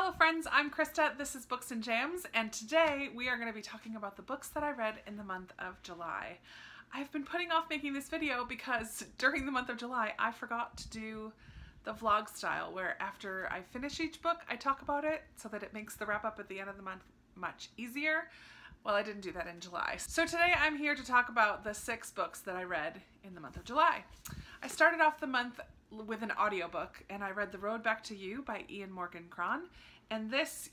Hello friends, I'm Krista, this is Books and Jams, and today we are going to be talking about the books that I read in the month of July. I've been putting off making this video because during the month of July I forgot to do the vlog style where after I finish each book I talk about it so that it makes the wrap up at the end of the month much easier. Well, I didn't do that in July. So today I'm here to talk about the 6 books that I read in the month of July. I started off the month with an audiobook and I read The Road Back to You by Ian Morgan Cron. And this,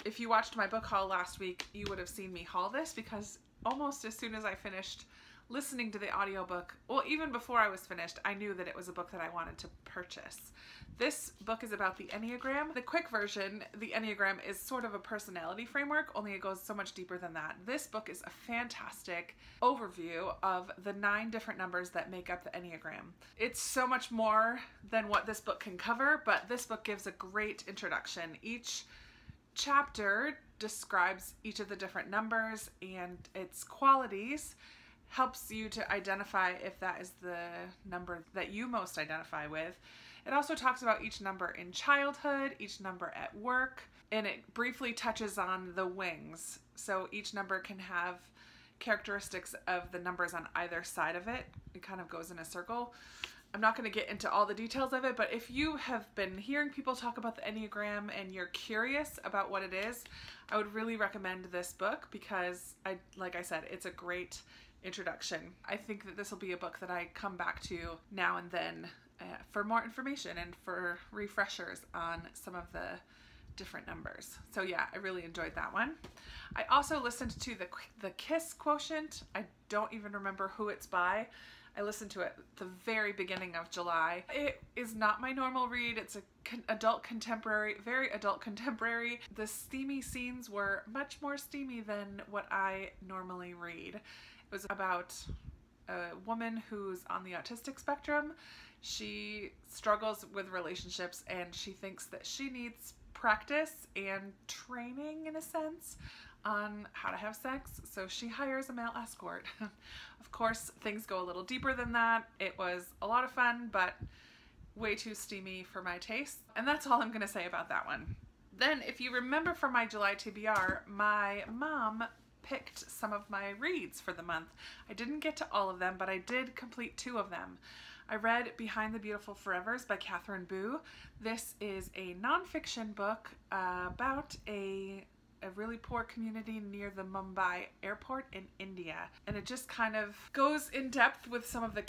if you watched my book haul last week, you would have seen me haul this because almost as soon as I finished listening to the audiobook, well, even before I was finished, I knew that it was a book that I wanted to purchase. This book is about the Enneagram. The quick version, the Enneagram is sort of a personality framework, only it goes so much deeper than that. This book is a fantastic overview of the 9 different numbers that make up the Enneagram. It's so much more than what this book can cover, but this book gives a great introduction. Each chapter describes each of the different numbers and its qualities, helps you to identify if that is the number that you most identify with. It also talks about each number in childhood, each number at work, and it briefly touches on the wings. So each number can have characteristics of the numbers on either side of it. It kind of goes in a circle. I'm not going to get into all the details of it, but if you have been hearing people talk about the Enneagram and you're curious about what it is, I would really recommend this book because, like I said, it's a great introduction. I think that this will be a book that I come back to now and then for more information and for refreshers on some of the different numbers. So yeah, I really enjoyed that one. I also listened to the Kiss Quotient. I don't even remember who it's by. I listened to it at the very beginning of July. It is not my normal read. It's a adult contemporary, very adult contemporary. The steamy scenes were much more steamy than what I normally read. It was about a woman who's on the autistic spectrum. She struggles with relationships and she thinks that she needs practice and training, in a sense, on how to have sex, so she hires a male escort. Of course, things go a little deeper than that. It was a lot of fun, but way too steamy for my taste. And that's all I'm gonna say about that one. Then, if you remember from my July TBR, my mom picked some of my reads for the month. I didn't get to all of them, but I did complete 2 of them. I read Behind the Beautiful Forevers by Catherine Boo. This is a nonfiction book about a really poor community near the Mumbai airport in India. And it just kind of goes in depth with some of the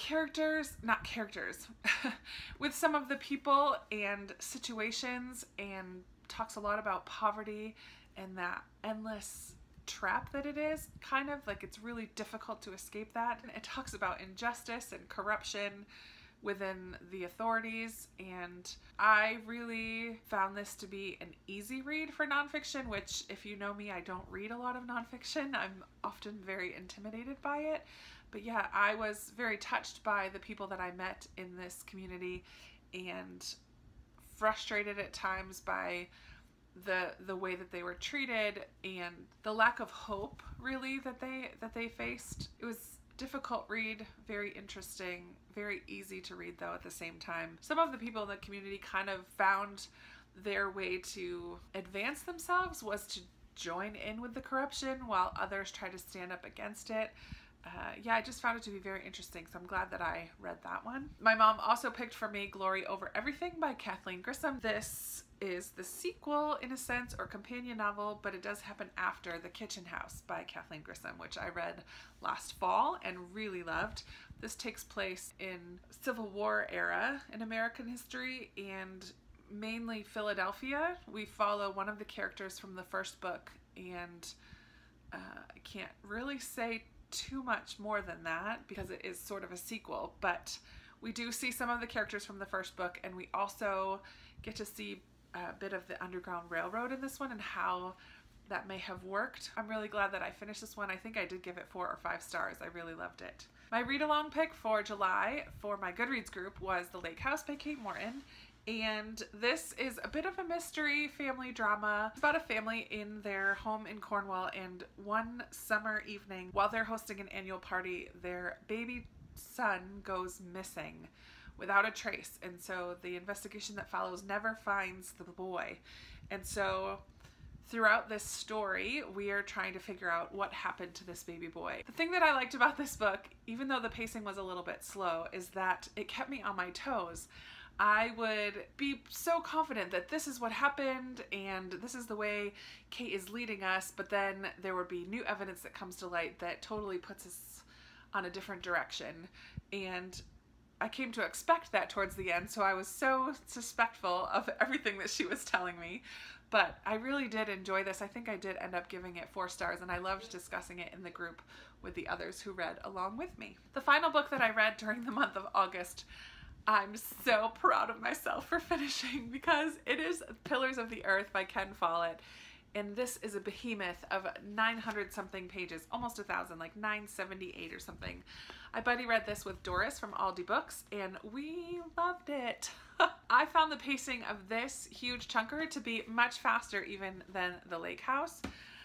with some of the people and situations, and talks a lot about poverty and that endless trap that it is, kind of like it's really difficult to escape that. And it talks about injustice and corruption within the authorities, and I really found this to be an easy read for nonfiction, which, if you know me, I don't read a lot of nonfiction. I'm often very intimidated by it. But yeah, I was very touched by the people that I met in this community and frustrated at times by the way that they were treated and the lack of hope, really, that they faced. It was a difficult read, very interesting, very easy to read though at the same time. Some of the people in the community kind of found their way to advance themselves was to join in with the corruption while others try to stand up against it. Yeah, I just found it to be very interesting, so I'm glad that I read that one. My mom also picked for me Glory Over Everything by Kathleen Grissom. This is the sequel, in a sense, or companion novel, but it does happen after The Kitchen House by Kathleen Grissom, which I read last fall and really loved. This takes place in Civil War era in American history and mainly Philadelphia. We follow one of the characters from the first book, and I can't really say too much more than that because it is sort of a sequel, but we do see some of the characters from the first book, and we also get to see a bit of the Underground Railroad in this one and how that may have worked. I'm really glad that I finished this one. I think I did give it 4 or 5 stars. I really loved it. My read-along pick for July for my Goodreads group was The Lake House by Kate Morton. And this is a bit of a mystery family drama. It's about a family in their home in Cornwall, and one summer evening while they're hosting an annual party, their baby son goes missing without a trace. And so the investigation that follows never finds the boy. And so throughout this story, we are trying to figure out what happened to this baby boy. The thing that I liked about this book, even though the pacing was a little bit slow, is that it kept me on my toes. I would be so confident that this is what happened and this is the way Kate is leading us, but then there would be new evidence that comes to light that totally puts us on a different direction. And I came to expect that towards the end, so I was so suspectful of everything that she was telling me. But I really did enjoy this. I think I did end up giving it 4 stars, and I loved discussing it in the group with the others who read along with me. The final book that I read during the month of August, I'm so proud of myself for finishing, because it is Pillars of the Earth by Ken Follett. And this is a behemoth of 900 something pages, almost 1,000, like 978 or something. I buddy read this with Doris from Aldi Books, and we loved it. I found the pacing of this huge chunker to be much faster even than The Lake House.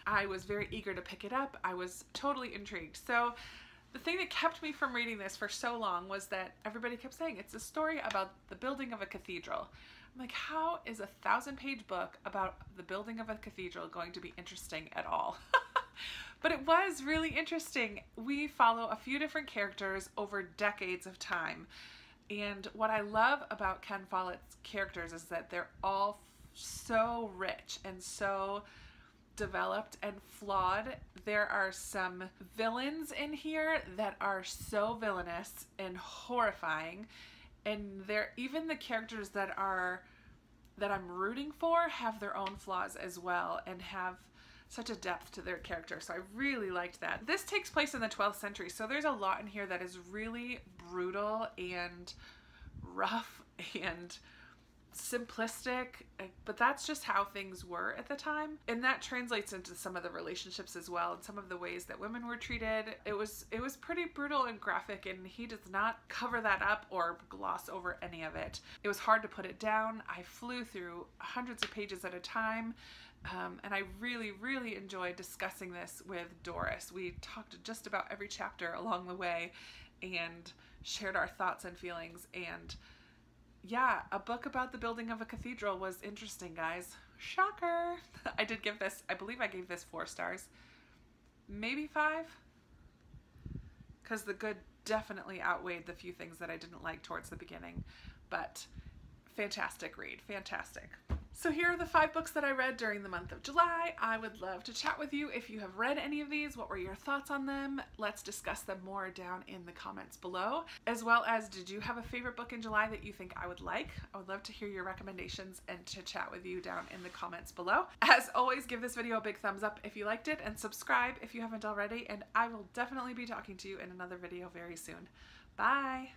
I was very eager to pick it up. I was totally intrigued. So the thing that kept me from reading this for so long was that everybody kept saying it's a story about the building of a cathedral. I'm like, how is a 1,000-page book about the building of a cathedral going to be interesting at all? But it was really interesting. We follow a few different characters over decades of time. And what I love about Ken Follett's characters is that they're all so rich and so developed and flawed. There are some villains in here that are so villainous and horrifying, and even the characters that I'm rooting for have their own flaws as well and have such a depth to their character. So I really liked that. This takes place in the 12th century, so there's a lot in here that is really brutal and rough and simplistic, but that's just how things were at the time, and that translates into some of the relationships as well and some of the ways that women were treated. It was pretty brutal and graphic, and he does not cover that up or gloss over any of it. It was hard to put it down. I flew through hundreds of pages at a time, and I really enjoyed discussing this with Doris. We talked just about every chapter along the way and shared our thoughts and feelings, and yeah, a book about the building of a cathedral was interesting, guys. Shocker! I did give this, I believe I gave this 4 stars. Maybe 5? Because the good definitely outweighed the few things that I didn't like towards the beginning. But fantastic read, fantastic. So here are the 5 books that I read during the month of July. I would love to chat with you if you have read any of these. What were your thoughts on them? Let's discuss them more down in the comments below. As well as, did you have a favorite book in July that you think I would like? I would love to hear your recommendations and to chat with you down in the comments below. As always, give this video a big thumbs up if you liked it, and subscribe if you haven't already, and I will definitely be talking to you in another video very soon. Bye!